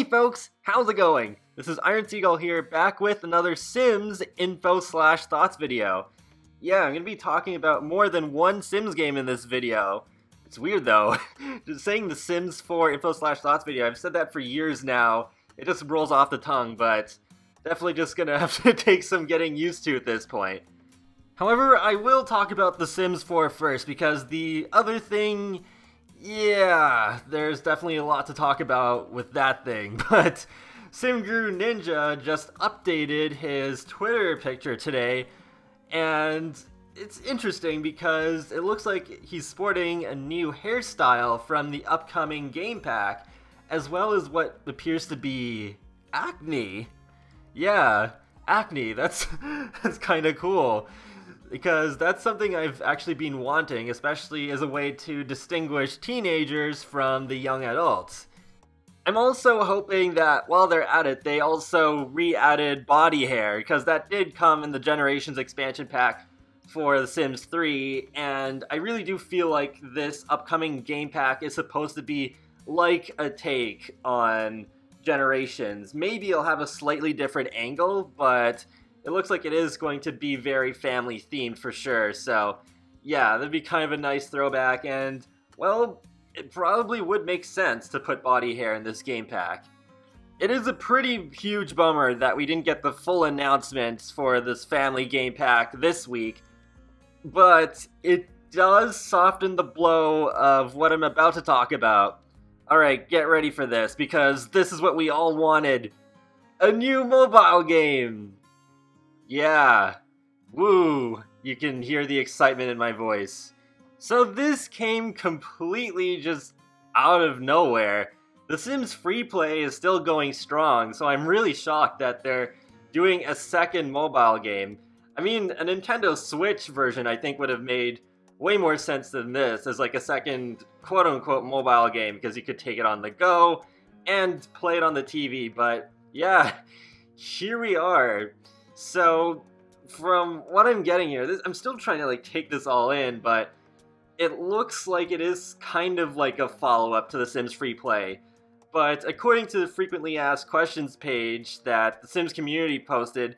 folks, how's it going? This is Iron Seagull here, back with another Sims info/thoughts video. Yeah, I'm gonna be talking about more than one Sims game in this video. It's weird though, just saying the Sims 4 info/thoughts video, I've said that for years now. It just rolls off the tongue, but definitely just gonna have to take some getting used to at this point. However, I will talk about the Sims 4 first, because the other thing, yeah, there's definitely a lot to talk about with that thing, but SimGuru Ninja just updated his Twitter picture today, and it's interesting because it looks like he's sporting a new hairstyle from the upcoming game pack, as well as what appears to be acne. Yeah, acne, that's kind of cool. Because that's something I've actually been wanting, especially as a way to distinguish teenagers from the young adults. I'm also hoping that while they're at it, they also re-added body hair, because that did come in the Generations expansion pack for The Sims 3, and I really do feel like this upcoming game pack is supposed to be like a take on Generations. Maybe it'll have a slightly different angle, but it looks like it is going to be very family themed for sure, so yeah, that'd be kind of a nice throwback, and well, it probably would make sense to put body hair in this game pack. It is a pretty huge bummer that we didn't get the full announcements for this family game pack this week, but it does soften the blow of what I'm about to talk about. Alright, get ready for this, because this is what we all wanted. A new mobile game! Yeah, woo, you can hear the excitement in my voice. So this came completely just out of nowhere. The Sims Free Play is still going strong, so I'm really shocked that they're doing a second mobile game. I mean, a Nintendo Switch version I think would have made way more sense than this as like a second quote-unquote mobile game, because you could take it on the go and play it on the TV, but yeah, here we are. So, from what I'm getting here, I'm still trying to like take this all in, but it looks like it is kind of like a follow-up to The Sims Free Play. But according to the frequently asked questions page that the Sims community posted,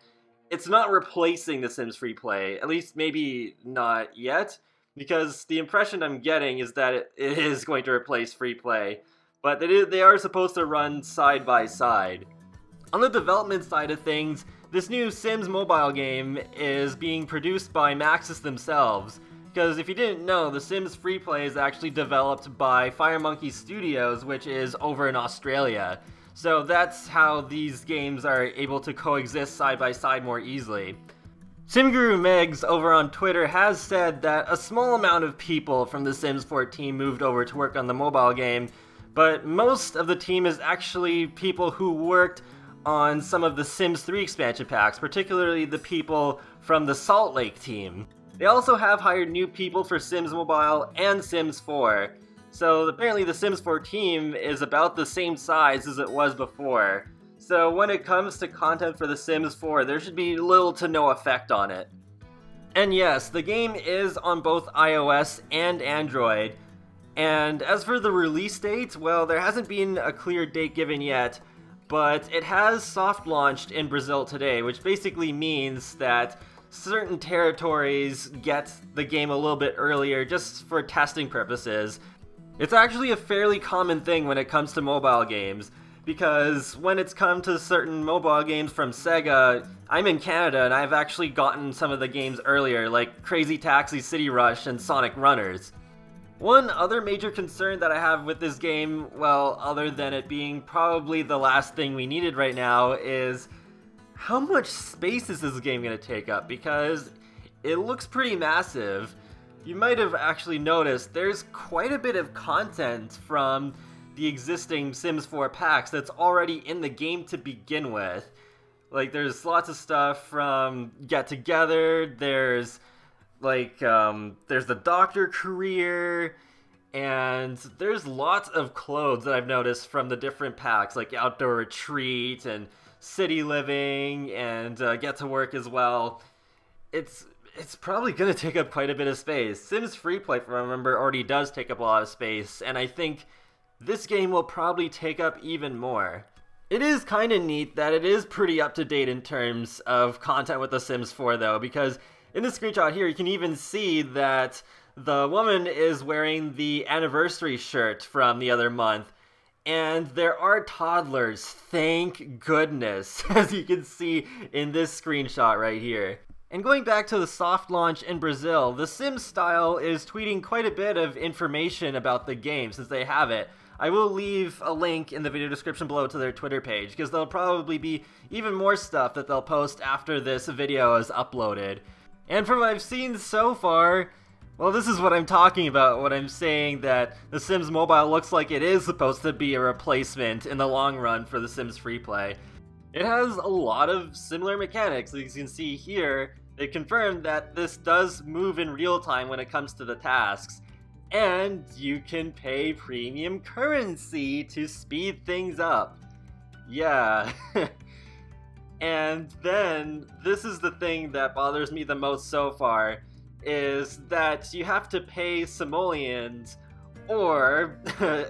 it's not replacing The Sims Free Play, at least maybe not yet, because the impression I'm getting is that it is going to replace Free Play, but they are supposed to run side by side. On the development side of things, this new Sims mobile game is being produced by Maxis themselves, because if you didn't know, The Sims Free Play is actually developed by Fire Monkey Studios, which is over in Australia. So that's how these games are able to coexist side by side more easily. SimGuru Megs over on Twitter has said that a small amount of people from the Sims 4 team moved over to work on the mobile game, but most of the team is actually people who worked on some of the Sims 3 expansion packs, particularly the people from the Salt Lake team. They also have hired new people for Sims Mobile and Sims 4, so apparently the Sims 4 team is about the same size as it was before. So when it comes to content for the Sims 4, there should be little to no effect on it. And yes, the game is on both iOS and Android, and as for the release date, well, there hasn't been a clear date given yet, but it has soft launched in Brazil today, which basically means that certain territories get the game a little bit earlier just for testing purposes. It's actually a fairly common thing when it comes to mobile games, because when it's come to certain mobile games from Sega, I'm in Canada and I've actually gotten some of the games earlier, like Crazy Taxi, City Rush, and Sonic Runners. One other major concern that I have with this game, well, other than it being probably the last thing we needed right now, is how much space is this game going to take up? Because it looks pretty massive. You might have actually noticed there's quite a bit of content from the existing Sims 4 packs that's already in the game to begin with. Like, there's lots of stuff from Get Together, there's the doctor career, and there's lots of clothes that I've noticed from the different packs, like Outdoor Retreat and City Living and Get to Work as well. It's probably going to take up quite a bit of space. Sims Free Play, from what I remember, already does take up a lot of space, and I think this game will probably take up even more. It is kind of neat that it is pretty up to date in terms of content with The Sims 4 though, because in this screenshot here you can even see that the woman is wearing the anniversary shirt from the other month, and there are toddlers, thank goodness, as you can see in this screenshot right here. And going back to the soft launch in Brazil, The Sims Style is tweeting quite a bit of information about the game since they have it. I will leave a link in the video description below to their Twitter page, because there'll probably be even more stuff that they'll post after this video is uploaded. And from what I've seen so far, well, this is what I'm talking about when I'm saying that The Sims Mobile looks like it is supposed to be a replacement in the long run for The Sims Freeplay. It has a lot of similar mechanics. As you can see here, they confirmed that this does move in real time when it comes to the tasks. And you can pay premium currency to speed things up. Yeah. And then, this is the thing that bothers me the most so far, is that you have to pay simoleons or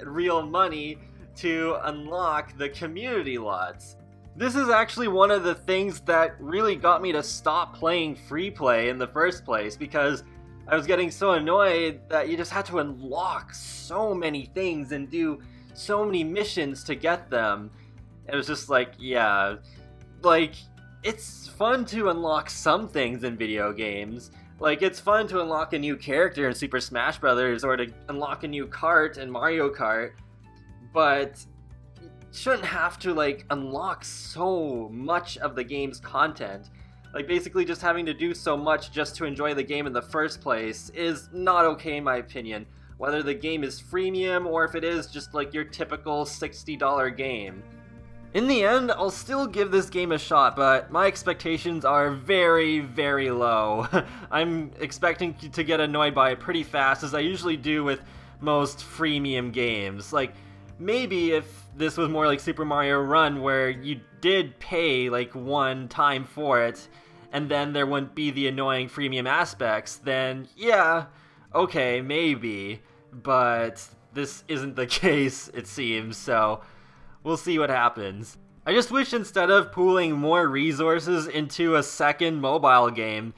real money to unlock the community lots. This is actually one of the things that really got me to stop playing free play in the first place, because I was getting so annoyed that you just had to unlock so many things and do so many missions to get them. It was just like, yeah, like, it's fun to unlock some things in video games. Like, it's fun to unlock a new character in Super Smash Bros. Or to unlock a new kart in Mario Kart, but you shouldn't have to, like, unlock so much of the game's content. Like, basically just having to do so much just to enjoy the game in the first place is not okay in my opinion, whether the game is freemium or if it is just like your typical $60 game. In the end, I'll still give this game a shot, but my expectations are very, very low. I'm expecting to get annoyed by it pretty fast, as I usually do with most freemium games. Like, maybe if this was more like Super Mario Run, where you did pay like one time for it, and then there wouldn't be the annoying freemium aspects, then yeah, okay, maybe. But this isn't the case, it seems, so we'll see what happens. I just wish instead of pooling more resources into a second mobile game,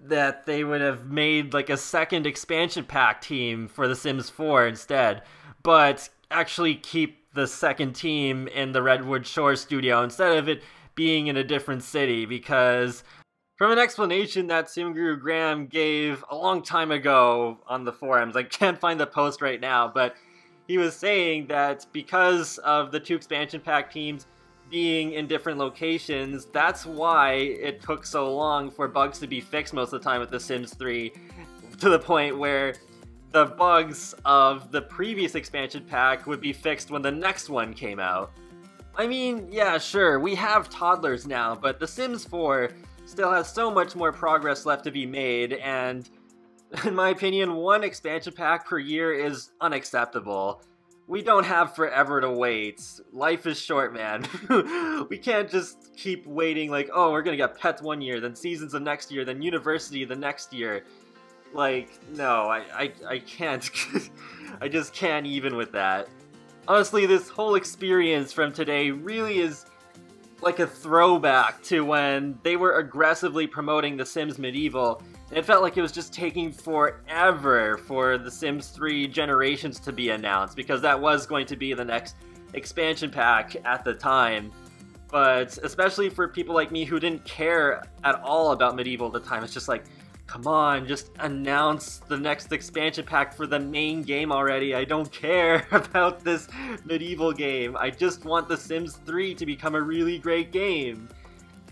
that they would have made like a second expansion pack team for The Sims 4 instead, but actually keep the second team in the Redwood Shore studio instead of it being in a different city, because from an explanation that SimGuru Graham gave a long time ago on the forums, I can't find the post right now, but he was saying that because of the two expansion pack teams being in different locations, that's why it took so long for bugs to be fixed most of the time with The Sims 3, to the point where the bugs of the previous expansion pack would be fixed when the next one came out. I mean, yeah, sure, we have toddlers now, but The Sims 4 still has so much more progress left to be made, and in my opinion, one expansion pack per year is unacceptable. We don't have forever to wait. Life is short, man. We can't just keep waiting like, oh, we're gonna get pets one year, then seasons the next year, then university the next year. Like, no, I can't. I just can't even with that. Honestly, this whole experience from today really is like a throwback to when they were aggressively promoting The Sims Medieval. It felt like it was just taking forever for The Sims 3 Generations to be announced, because that was going to be the next expansion pack at the time. But especially for people like me who didn't care at all about Medieval at the time, it's just like, come on, just announce the next expansion pack for the main game already. I don't care about this Medieval game. I just want The Sims 3 to become a really great game.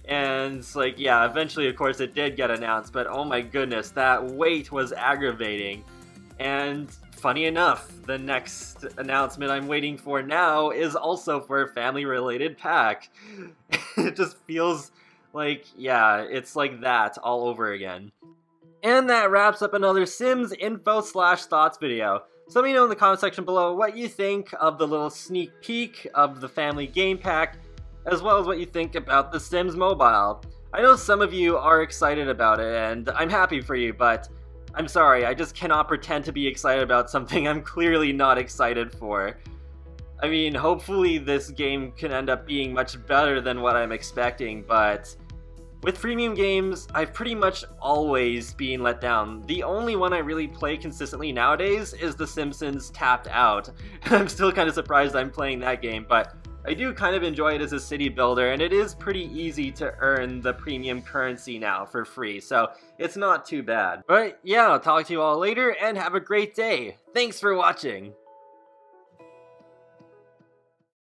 And it's like, yeah, eventually, of course, it did get announced, but oh my goodness, that wait was aggravating. And funny enough, the next announcement I'm waiting for now is also for a family-related pack. It just feels like, yeah, it's like that all over again. And that wraps up another Sims info/thoughts video. So let me know in the comment section below what you think of the little sneak peek of the family game pack, as well as what you think about The Sims Mobile. I know some of you are excited about it, and I'm happy for you, but I'm sorry, I just cannot pretend to be excited about something I'm clearly not excited for. I mean, hopefully this game can end up being much better than what I'm expecting, but with freemium games, I've pretty much always been let down. The only one I really play consistently nowadays is The Simpsons Tapped Out. I'm still kind of surprised I'm playing that game, but I do kind of enjoy it as a city builder, and it is pretty easy to earn the premium currency now for free, so it's not too bad. But yeah, I'll talk to you all later, and have a great day. Thanks for watching!